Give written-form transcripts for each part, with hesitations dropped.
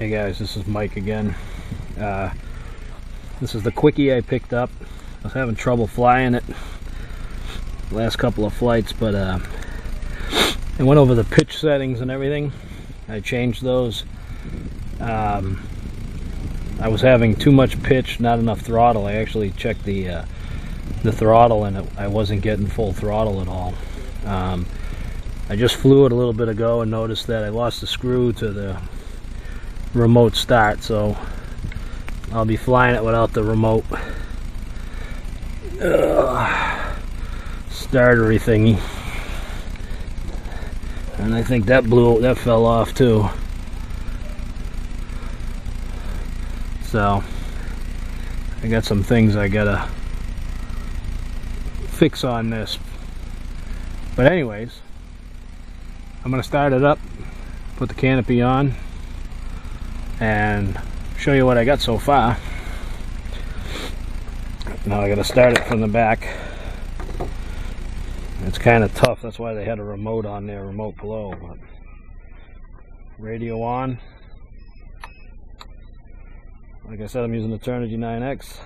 Hey guys, this is Mike again. This is the quickie I picked up. I was having trouble flying it the last couple of flights, but I went over the pitch settings and everything. I changed those. I was having too much pitch, not enough throttle. I actually checked the throttle, and I wasn't getting full throttle at all. I just flew it a little bit ago and noticed that I lost the screw to the remote start, so I'll be flying it without the remote startery thingy. And I think that fell off too. So I got some things I gotta fix on this. But anyways, I'm gonna start it up, put the canopy on, and show you what I got so far. Now I gotta start it from the back. It's kind of tough, that's why they had a remote on there, remote below. But radio on. Like I said, I'm using the Turnigy 9X.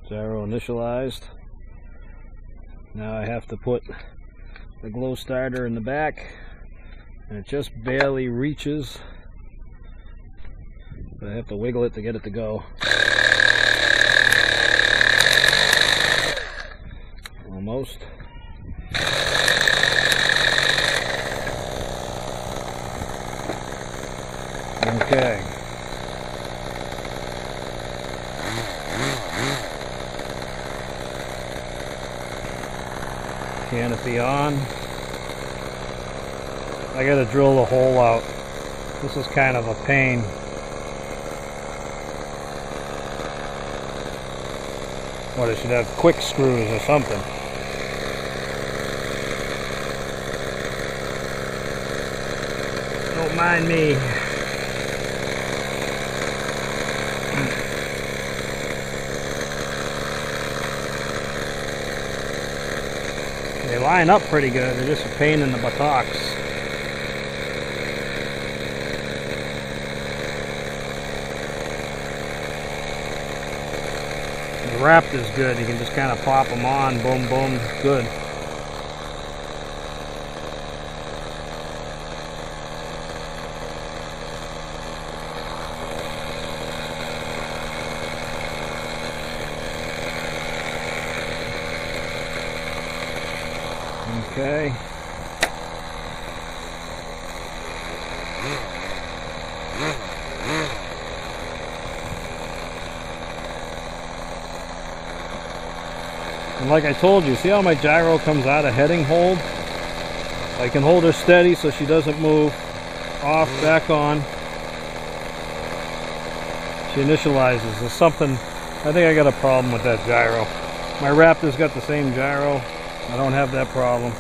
Gyro initialized. Now I have to put the glow starter in the back, and it just barely reaches, but I have to wiggle it to get it to go. Almost. Okay. Canopy on. I gotta drill the hole out. This is kind of a pain. What, it should have quick screws or something. Don't mind me. They line up pretty good, they're just a pain in the buttocks. The wrap is good, you can just kind of pop them on, boom, boom, good. Okay. And like I told you, see how my gyro comes out of heading hold? I can hold her steady so she doesn't move. Off, back on. She initializes. There's something, I think I got a problem with that gyro. My Raptor's got the same gyro. I don't have that problem.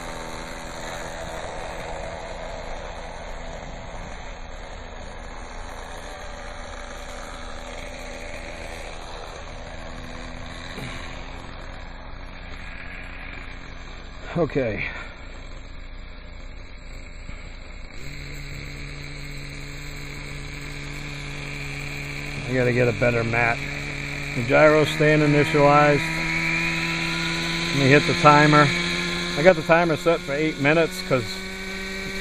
Okay. I gotta get a better mat. The gyro's staying initialized. Let me hit the timer. I got the timer set for 8 minutes because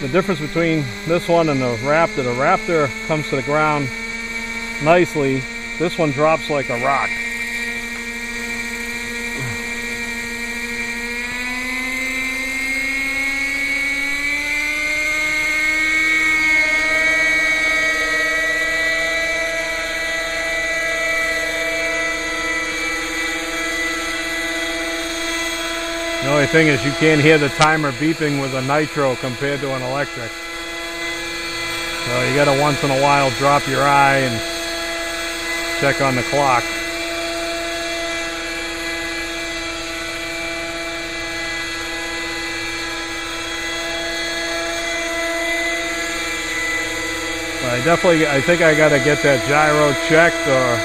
the difference between this one and the Raptor comes to the ground nicely. This one drops like a rock. The only thing is you can't hear the timer beeping with a nitro compared to an electric. So you gotta once in a while drop your eye and check on the clock. But I think I gotta get that gyro checked, or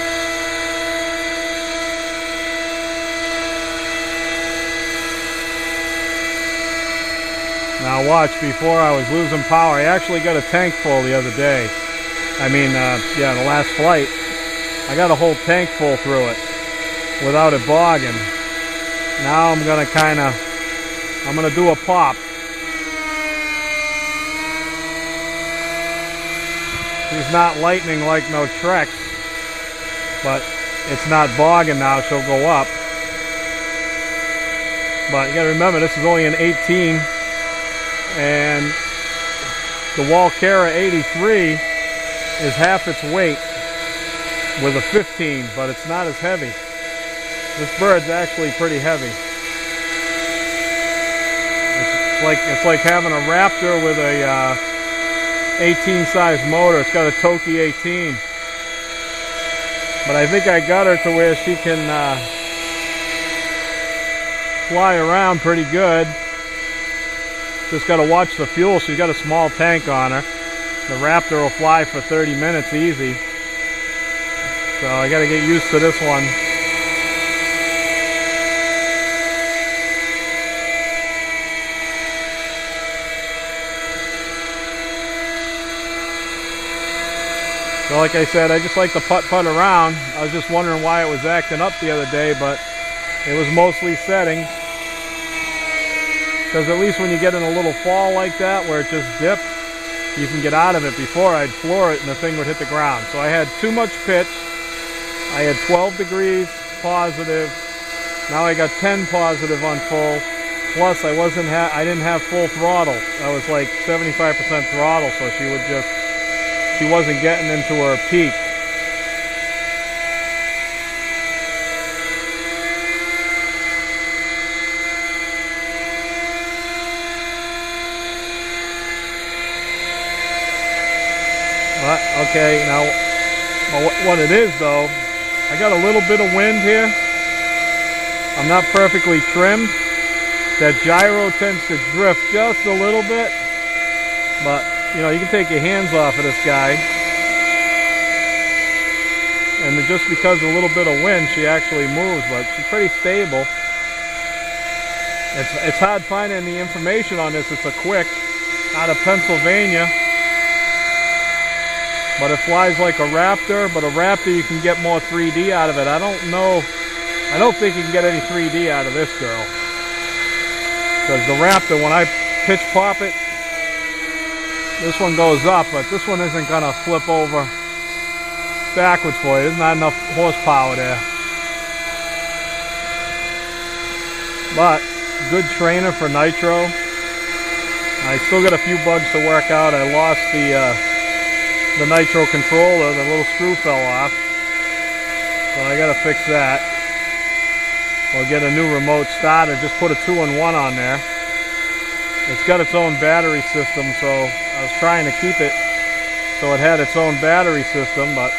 Now watch, before I was losing power, I actually got a tank full the other day. I mean, yeah, the last flight. I got a whole tank full through it without it bogging. Now I'm gonna do a pop. She's not lightning like no Trex, but it's not bogging now, she'll go up. But you gotta remember, this is only an 18, and the Walkera 83 is half its weight with a 15, but it's not as heavy. This bird's actually pretty heavy. It's like having a Raptor with a 18 size motor. It's got a Toki 18. But I think I got her to where she can fly around pretty good. Just got to watch the fuel. She's got a small tank on her. The Raptor will fly for 30 minutes easy. So I got to get used to this one. So like I said, I just like to putt around. I was just wondering why it was acting up the other day, but it was mostly settings. Because at least when you get in a little fall like that, where it just dips, you can get out of it. Before, I'd floor it and the thing would hit the ground. So I had too much pitch. I had 12 degrees positive. Now I got 10 positive on full. Plus I didn't have full throttle. I was like 75% throttle, so she wasn't getting into her peak. But, okay, now what it is though, I got a little bit of wind here. I'm not perfectly trimmed. That gyro tends to drift just a little bit, but you know, you can take your hands off of this guy, and just because of a little bit of wind, she actually moves, but she's pretty stable. It's hard finding the information on this. It's a Quick out of Pennsylvania, but it flies like a Raptor, but a Raptor you can get more 3D out of it. I don't think you can get any 3D out of this girl, because the Raptor, when I pitch pop it, this one goes up, but this one isn't gonna flip over backwards for you. There's not enough horsepower there. But good trainer for nitro. I still got a few bugs to work out. I lost the nitro controller. The little screw fell off, so I gotta fix that. Or get a new remote starter. Just put a 2-in-1 on there. It's got its own battery system, so I was trying to keep it so it had its own battery system, but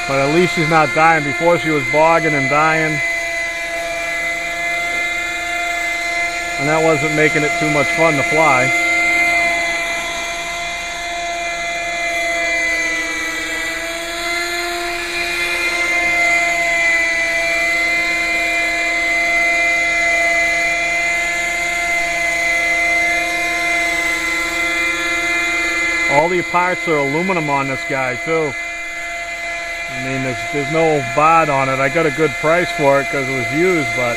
at least she's not dying. Before she was bogging and dying, and that wasn't making it too much fun to fly. All the parts are aluminum on this guy too. I mean, there's no bod on it. I got a good price for it because it was used, but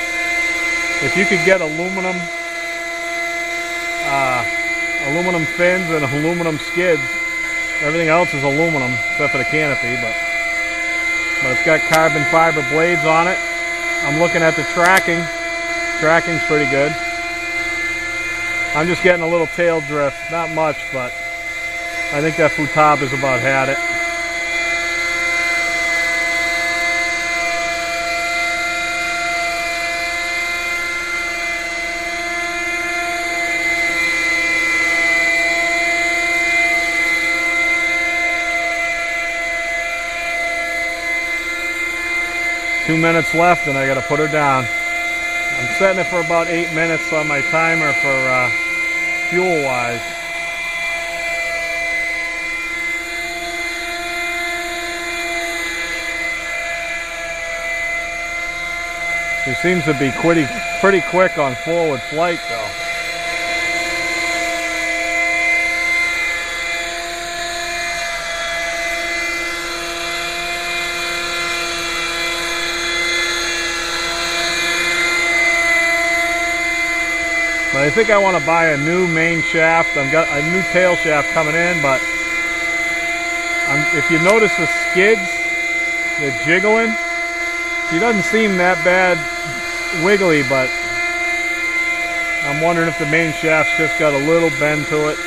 if you could get aluminum fins and aluminum skids, everything else is aluminum except for the canopy, but it's got carbon fiber blades on it. I'm looking at the tracking. Tracking's pretty good. I'm just getting a little tail drift, not much, but I think that Futaba's about had it. Two minutes left and I gotta put her down. I'm setting it for about 8 minutes on my timer for fuel wise. She seems to be pretty quick on forward flight though. But I think I want to buy a new main shaft. I've got a new tail shaft coming in, but if you notice the skids, they're jiggling. She doesn't seem that bad wiggly, but I'm wondering if the main shaft's just got a little bend to it.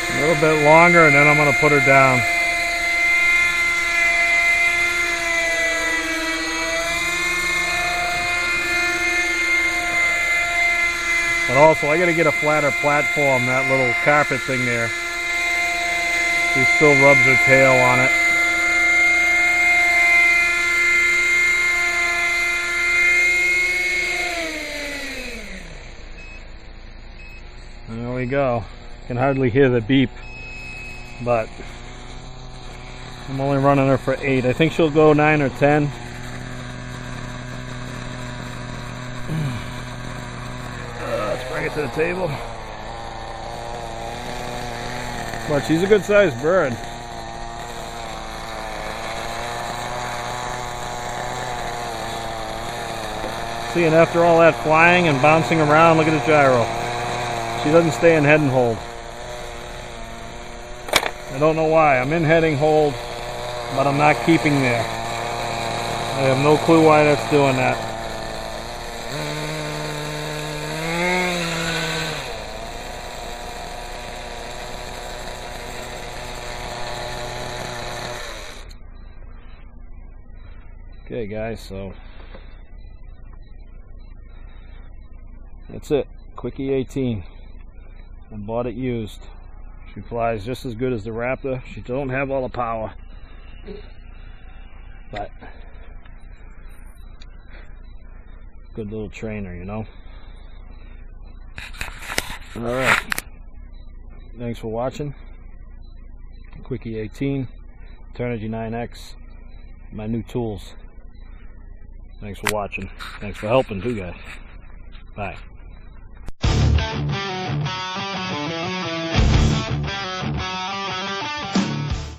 A little bit longer and then I'm going to put her down. But also I got to get a flatter platform, that little carpet thing there. She still rubs her tail on it. There we go. Can hardly hear the beep, but I'm only running her for 8. I think she'll go 9 or 10. Let's bring it to the table. But she's a good sized bird. See, and after all that flying and bouncing around, look at the gyro. She doesn't stay in head and hold. I don't know why. I'm in heading hold, but I'm not keeping there. I have no clue why that's doing that. Okay guys, so that's it. Quickie 18. I bought it used. She flies just as good as the Raptor. She don't have all the power, but good little trainer, you know. Alright, thanks for watching. Quickie 18, Eternity 9X, my new tools. Thanks for watching. Thanks for helping too, guys. Bye.